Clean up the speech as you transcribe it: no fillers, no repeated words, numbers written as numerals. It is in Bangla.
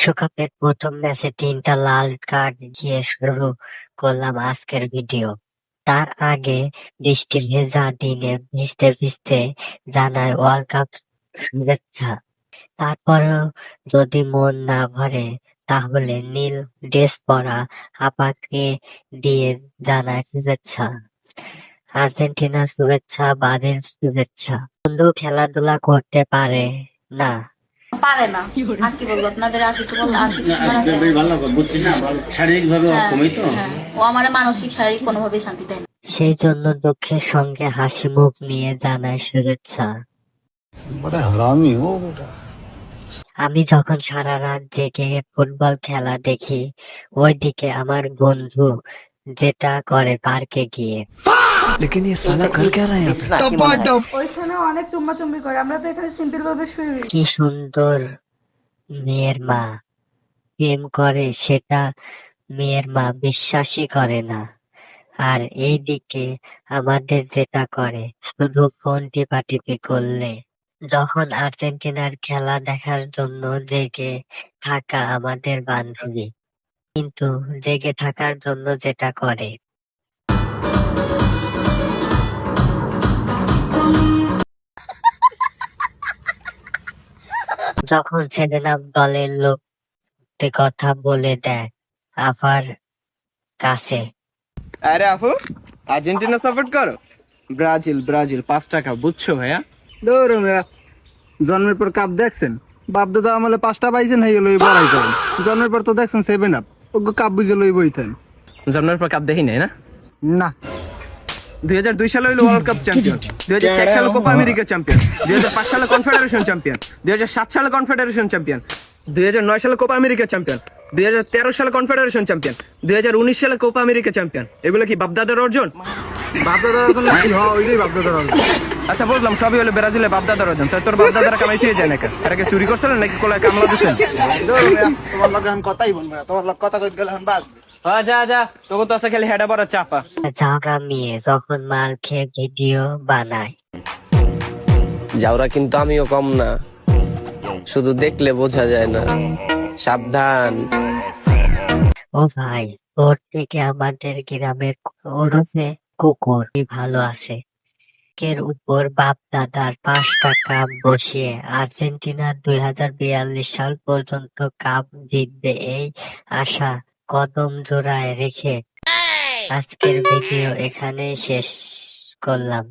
বিশ্বকাপের প্রথম ম্যাচে ৩টা লাল কার্ড দিয়ে শুরু করলাম আজকের ভিডিও। তার আগে বৃষ্টি ভেজা দিনে ভিজতে ভিজতে জানাই ওয়ার্ল্ড কাপ শুভেচ্ছা। তারপরেও যদি মন না ভরে তাহলে নীল ড্রেস পরা আপাকে দিয়ে জানাই শুভেচ্ছা। আর্জেন্টিনার শুভেচ্ছা, ব্রাজিল শুভেচ্ছা। বন্ধু খেলাধুলা করতে পারে না, পারে না। আর কি বলবো আপনাদের, আর কিছু বলবো? আর কিছু বলার আছে? শারীরিকভাবে অক্ষমই তো। হ্যাঁ, ও আমার মানসিক শারীরিক কোনোভাবেই শান্তি দেয় না। সেই জন্য দুঃখের সঙ্গে হাসি মুখ নিয়ে জানাই শুভেচ্ছা। बड़ा हरामी हो बेटा। আমি যখন সারা রাত জেগে ফুটবল খেলা দেখি, ওইদিকে আমার বন্ধু যেটা করে পার্কে গিয়ে। लेकिन ये साला कर क्या रहा है यहाँ पे? ওইখানে অনেক চুম্বাচুম্বি করে, আমরা তো এখানে সিম্পল ভাবে শুয়ে রয়েছি। কি সুন্দর মেয়ের মা প্রেম করে, সেটা মেয়ের মা বিশ্বাসই করে না। আর এইদিকে আমাদের যেটা করে শুধু ফোন টিপাটিপি করলে। যখন আর্জেন্টিনার খেলা দেখার জন্য জেগে থাকা আমাদের বান্ধবী, কিন্তু জেগে থাকার জন্য যেটা করে, যখন ছেলেরাম দলের লোক কথা বলে দেয় আফার কাছে। আরে আপু, আর্জেন্টিনা সাপোর্ট করো? ব্রাজিল ব্রাজিল 5 টাকা, বুঝছো ভাইয়া? ধরো ভাইয়া, জন্মের পর কাপ দেখছেন? বাপ দাদা আমলে 5টা পাইছেন, হয়ে গেল বড়াই করেন। জন্মের পর তো দেখছেন 7 আপ, ওগো কাপ বুঝে লই বইতেন। জন্মের পর কাপ দেখি নাই না? না। 2002 সালে হইলো ওয়ার্ল্ড কাপ চ্যাম্পিয়ন, 2004 সালে কোপা আমেরিকা চ্যাম্পিয়ন, 2005 সালে কনফেডারেশন চ্যাম্পিয়ন, 2007 সালে কনফেডারেশন চ্যাম্পিয়ন, 2009 সালে কোপা আমেরিকা চ্যাম্পিয়ন, 2013 সালে কনফেডারেশন চ্যাম্পিয়ন, 2019 সালে কোপা আমেরিকা চ্যাম্পিয়ন। এগুলো কি বাপদাদার অর্জন? বাপদাদার অর্জন নাকি? হ্যাঁ, ওইটাই বাপদাদার অর্জন। আচ্ছা বুঝলাম, সবই হলো ব্রাজিলের বাপদাদার অর্জন। তাই তোর বাপদাদারা কামাই খেয়ে যায় নাকি? এটাকে চুরি করছিলেন নাকি কোলায় কামলা দিছেন? তোমার লগে এখন কথাই বলবো না, তোমার লগে কথা কইতে গেলে এখন বাদ। যা যা, তোকে তো আছে খালি হেডা বড় চাপা। ঝগড়া মেয়ে যখন মাল খেয়ে ভিডিও বানায়, যাওরা কিন্তু আমিও কম না, শুধু দেখলে বোঝা যায় না, সাবধান। ও ভাই, ওর থেকে আমাদের গ্রামের ওরফে কুকুর ভালো আছে। কের উপর বাপ দাদার 5টা কাপ বসিয়ে আর্জেন্টিনা 2042 সাল পর্যন্ত কাপ জিতবে এই আশা কদম জোড়ায় রেখে আজকের ভিডিও এখানেই শেষ করলাম।